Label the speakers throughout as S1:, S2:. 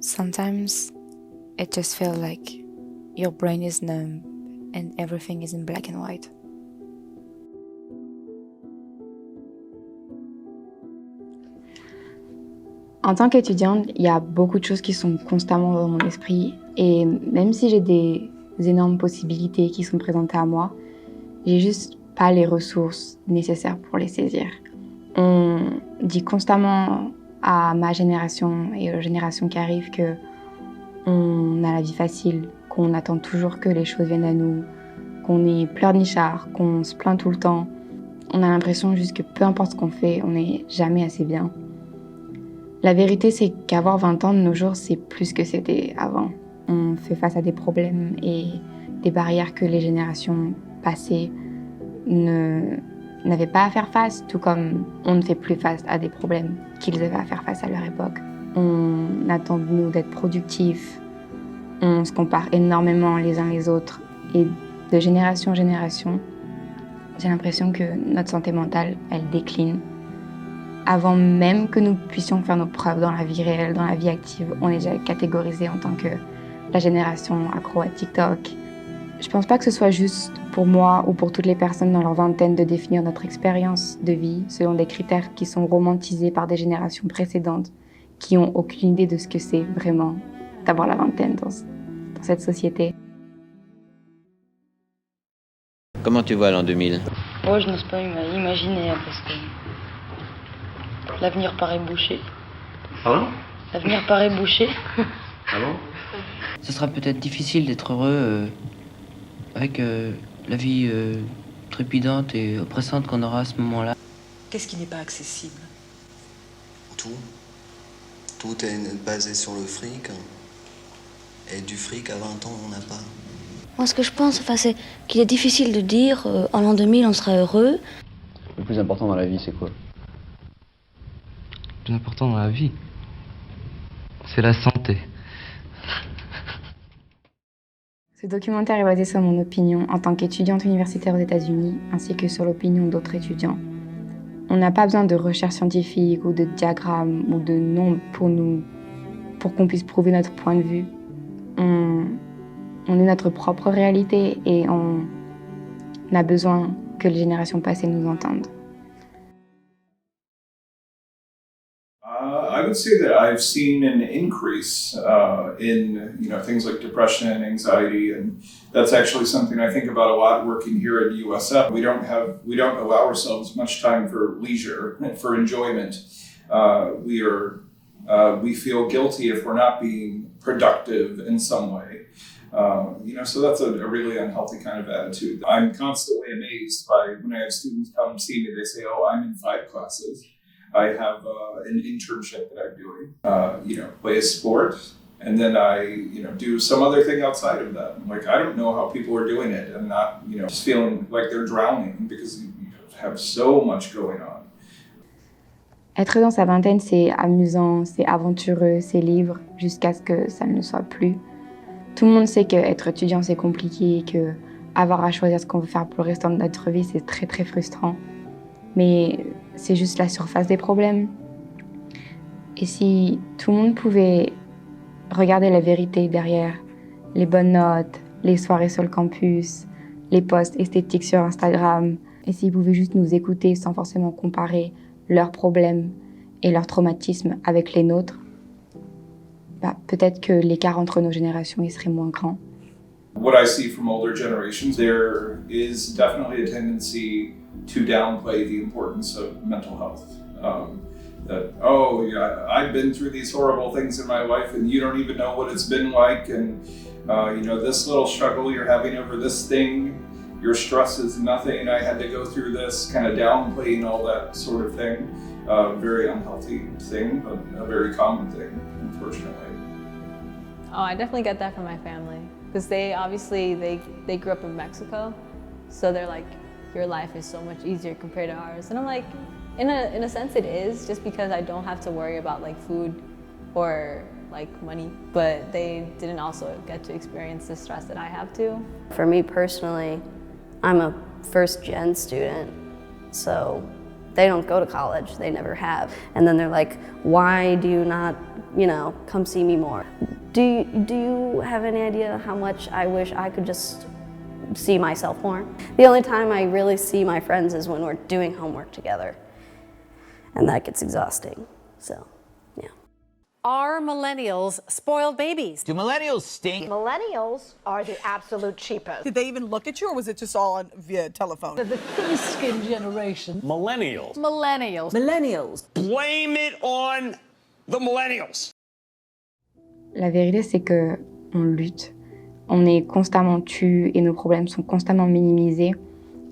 S1: Sometimes it just feels like your brain is numb and everything is in black and white.
S2: En tant qu'étudiante, il y a beaucoup de choses qui sont constamment dans mon esprit et même si j'ai des énormes possibilités qui sont présentées à moi, j'ai juste pas les ressources nécessaires pour les saisir. On dit constamment à ma génération et aux générations qui arrivent que on a la vie facile, qu'on attend toujours que les choses viennent à nous, qu'on est pleurnichard, qu'on se plaint tout le temps. On a l'impression juste que peu importe ce qu'on fait, on n'est jamais assez bien. La vérité, c'est qu'avoir 20 ans de nos jours, c'est plus que c'était avant. On fait face à des problèmes et des barrières que les générations passées n'avaient pas à faire face, tout comme on ne fait plus face à des problèmes qu'ils avaient à faire face à leur époque. On attend de nous d'être productifs, on se compare énormément les uns les autres et de génération en génération, j'ai l'impression que notre santé mentale, elle décline. Avant même que nous puissions faire nos preuves dans la vie réelle, dans la vie active, on est déjà catégorisé en tant que la génération accro à TikTok. Je pense pas que ce soit juste pour moi ou pour toutes les personnes dans leur vingtaine de définir notre expérience de vie selon des critères qui sont romantisés par des générations précédentes qui ont aucune idée de ce que c'est vraiment d'avoir la vingtaine dans cette société.
S3: Comment tu vois l'an 2000 ?
S4: Oh, je n'ose pas imaginer parce que l'avenir paraît bouché.
S5: Pardon ?
S4: L'avenir paraît bouché.
S5: Ah bon ?
S6: Ce sera peut-être difficile d'être heureux avec la vie trépidante et oppressante qu'on aura à ce moment-là.
S7: Qu'est-ce qui n'est pas accessible ?
S8: Tout. Tout est basé sur le fric. Et du fric, à 20 ans, on n'a pas.
S9: Moi, ce que je pense, c'est qu'il est difficile de dire en l'an 2000, on sera heureux.
S5: Le plus important dans la vie, c'est quoi ?
S10: Le plus important dans la vie, c'est la santé.
S2: Ce documentaire est basé sur mon opinion en tant qu'étudiante universitaire aux États-Unis, ainsi que sur l'opinion d'autres étudiants. On n'a pas besoin de recherches scientifiques ou de diagrammes ou de nombres pour qu'on puisse prouver notre point de vue. On est notre propre réalité et on a besoin que les générations passées nous entendent.
S11: I would say that I've seen an increase in things like depression and anxiety, and that's actually something I think about a lot working here at USF. We don't allow ourselves much time for leisure, for enjoyment. We feel guilty if we're not being productive in some way. So that's a really unhealthy kind of attitude. I'm constantly amazed by when I have students come see me, they say, oh, I'm in 5 classes. I have an internship that I'm doing, play a sport, and then I, do some other thing outside of that. Like, I don't know how people are doing it and not, just feeling like they're drowning because you have so much going on.
S2: Être dans sa vingtaine, c'est amusant, c'est aventureux, c'est libre, jusqu'à ce que ça ne le soit plus. Tout le monde sait qu'être étudiant, c'est compliqué, qu'avoir à choisir ce qu'on veut faire pour le restant de notre vie, c'est très très frustrant. Mais c'est juste la surface des problèmes. Et si tout le monde pouvait regarder la vérité derrière les bonnes notes, les soirées sur le campus, les posts esthétiques sur Instagram, et s'ils pouvaient juste nous écouter sans forcément comparer leurs problèmes et leurs traumatismes avec les nôtres, peut-être que l'écart entre nos générations il serait moins grand.
S11: What I see from older generations, there is definitely a tendency to downplay the importance of mental health. I've been through these horrible things in my life and you don't even know what it's been like, and this little struggle you're having over this thing, your stress is nothing, I had to go through this, kind of downplaying all that sort of thing. Very unhealthy thing, but a very common thing, unfortunately.
S12: Oh, I definitely get that from my family, because they grew up in Mexico, so they're like, your life is so much easier compared to ours. And I'm like, in a sense it is, just because I don't have to worry about like food or like money, but they didn't also get to experience the stress that I have to.
S9: For me personally, I'm a first-gen student, so They don't go to college, they never have. And then they're like, why do you not, come see me more? Do you have any idea how much I wish I could just see myself more? The only time I really see my friends is when we're doing homework together. And that gets exhausting, so, yeah.
S13: Are millennials spoiled babies?
S14: Do millennials stink?
S13: Millennials are the absolute cheapest.
S7: Did they even look at you, or was it just all via telephone?
S13: The thin-skinned generation.
S14: Millennials.
S13: Millennials.
S7: Millennials.
S14: Blame it on the millennials.
S2: La vérité, c'est que on lutte. On est constamment tué et nos problèmes sont constamment minimisés.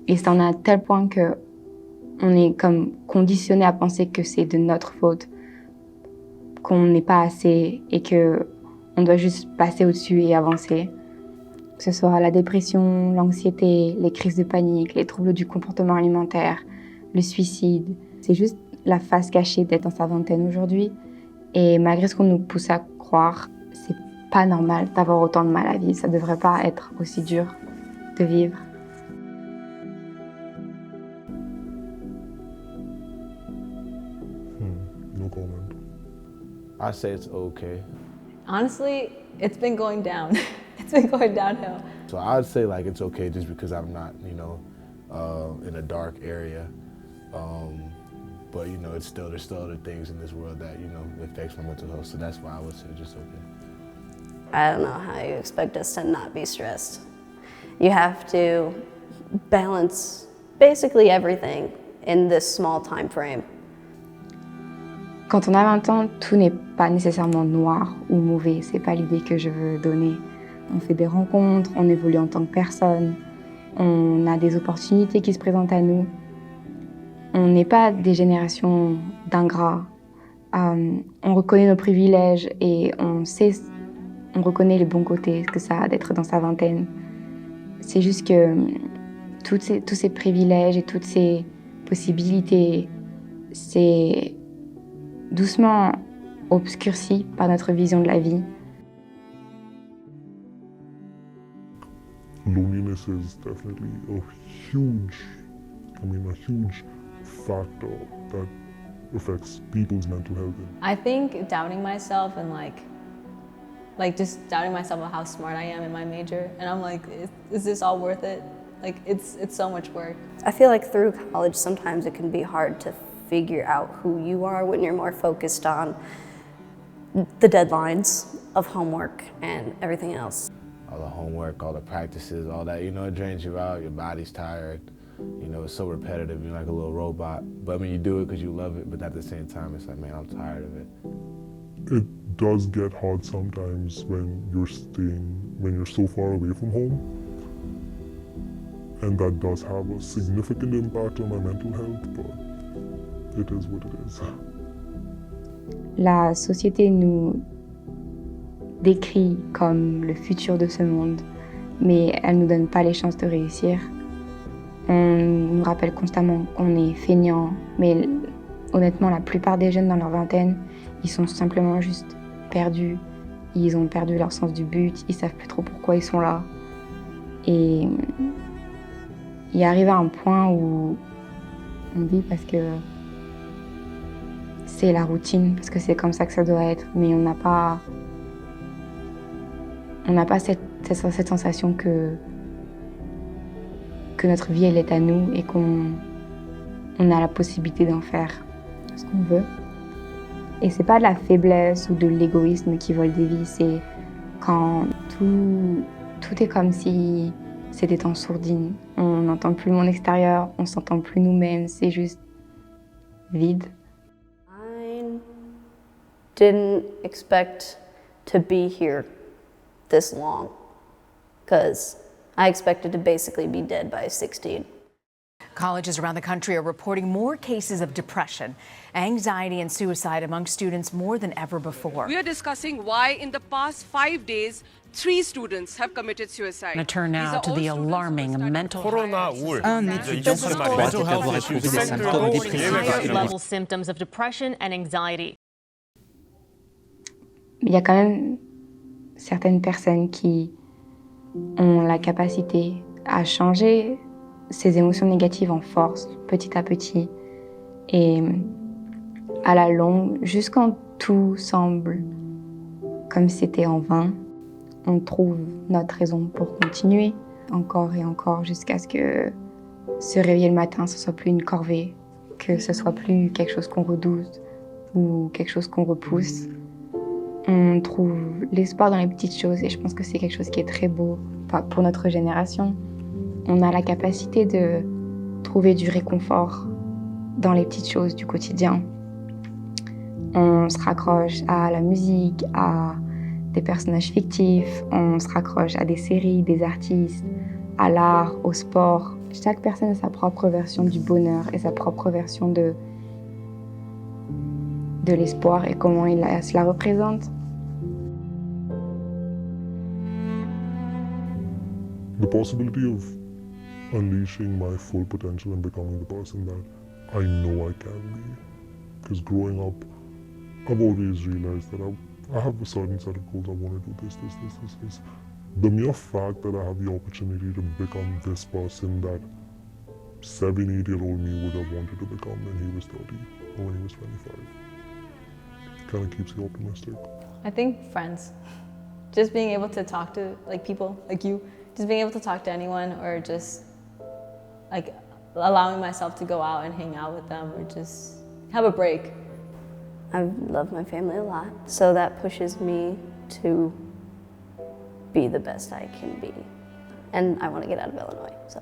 S2: Et ça en a à tel point que on est comme conditionné à penser que c'est de notre faute, qu'on n'est pas assez et que on doit juste passer au-dessus et avancer. Que ce soit la dépression, l'anxiété, les crises de panique, les troubles du comportement alimentaire, le suicide. C'est juste la face cachée d'être dans sa vingtaine aujourd'hui. Et malgré ce qu'on nous pousse à croire, c'est pas normal d'avoir autant de mal à vivre. Ça devrait pas être aussi dur de vivre.
S15: No comment. I say it's okay.
S12: Honestly, it's been going down. It's been going downhill.
S15: So I'd say like it's okay just because I'm not, in a dark area. But there's still other things in this world that affects my mental health. So that's why I would say just okay.
S9: I don't know how you expect us to not be stressed. You have to balance basically everything in this small time frame.
S2: Quand on a 20 ans, tout n'est pas nécessairement noir ou mauvais. C'est pas l'idée que je veux donner. On fait des rencontres, on évolue en tant que personne, on a des opportunités qui se présentent à nous. On n'est pas des générations d'ingrats. On reconnaît nos privilèges et on reconnaît les bons côtés que ça a d'être dans sa vingtaine. C'est juste que tous ces privilèges et toutes ces possibilités, c'est doucement obscurci par notre vision de la vie.
S15: Loneliness is definitely a huge factor that affects people's mental health.
S12: I think doubting myself and like just doubting myself about how smart I am in my major, and I'm like, is this all worth it? Like it's so much work.
S9: I feel like through college sometimes it can be hard to figure out who you are when you're more focused on the deadlines of homework and everything else.
S15: All the homework, all the practices, all that, it drains you out, your body's tired. It's so repetitive, you're like a little robot. But you do it because you love it, but at the same time, it's like, man, I'm tired of it. It does get hard sometimes when you're so far away from home. And that does have a significant impact on my mental health, but it is what it is.
S2: La société nous décrit comme le futur de ce monde, mais elle ne nous donne pas les chances de réussir. On nous rappelle constamment qu'on est feignant, mais honnêtement, la plupart des jeunes dans leur vingtaine, ils sont simplement juste perdus. Ils ont perdu leur sens du but, ils savent plus trop pourquoi ils sont là. Et il arrive à un point où on vit parce que c'est la routine, parce que c'est comme ça que ça doit être, mais on n'a pas cette sensation que notre vie elle est à nous et qu'on a la possibilité d'en faire ce qu'on veut. Et c'est pas de la faiblesse ou de l'égoïsme qui vole des vies, c'est quand tout est comme si c'était en sourdine. On n'entend plus le monde extérieur, on s'entend plus nous-mêmes, c'est juste vide.
S9: I didn't expect to be here this long, because I expected to basically be dead by 16.
S13: Colleges around the country are reporting more cases of depression, anxiety, and suicide among students more than ever before.
S16: We are discussing why in the past 5 days, 3 students have committed suicide.
S13: I'm going to turn now to the alarming mental
S17: level symptoms of depression and anxiety.
S2: Il y a quand même certaines personnes qui ont la capacité à changer ces émotions négatives en force, petit à petit. Et à la longue, jusqu'en tout semble comme si c'était en vain, on trouve notre raison pour continuer encore et encore jusqu'à ce que se réveiller le matin, ce soit plus une corvée, que ce soit plus quelque chose qu'on redoute ou quelque chose qu'on repousse. On trouve l'espoir dans les petites choses et je pense que c'est quelque chose qui est très beau pour notre génération. On a la capacité de trouver du réconfort dans les petites choses du quotidien. On se raccroche à la musique, à des personnages fictifs, on se raccroche à des séries, des artistes, à l'art, au sport. Chaque personne a sa propre version du bonheur et sa propre version de l'espoir et comment il se la représente.
S18: The possibility of unleashing my full potential and becoming the person that I know I can be. Because growing up, I've always realized that I have a certain set of goals. I want to do this. The mere fact that I have the opportunity to become this person that 7, 8-year-old me would have wanted to become when he was 30 or when he was 25 kind of keeps you optimistic.
S12: I think friends. Just being able to talk to people like you. Just being able to talk to anyone or just allowing myself to go out and hang out with them or just have a break.
S9: I love my family a lot, so that pushes me to be the best I can be. And I want to get out of Illinois, so.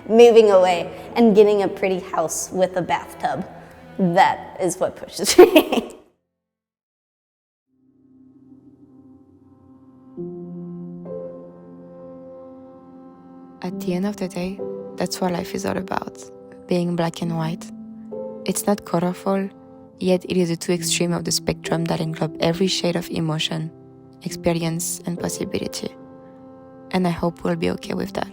S9: Moving away and getting a pretty house with a bathtub, that is what pushes me.
S1: At the end of the day, that's what life is all about, being black and white. It's not colorful, yet it is the two extremes of the spectrum that englobe every shade of emotion, experience, and possibility. And I hope we'll be okay with that.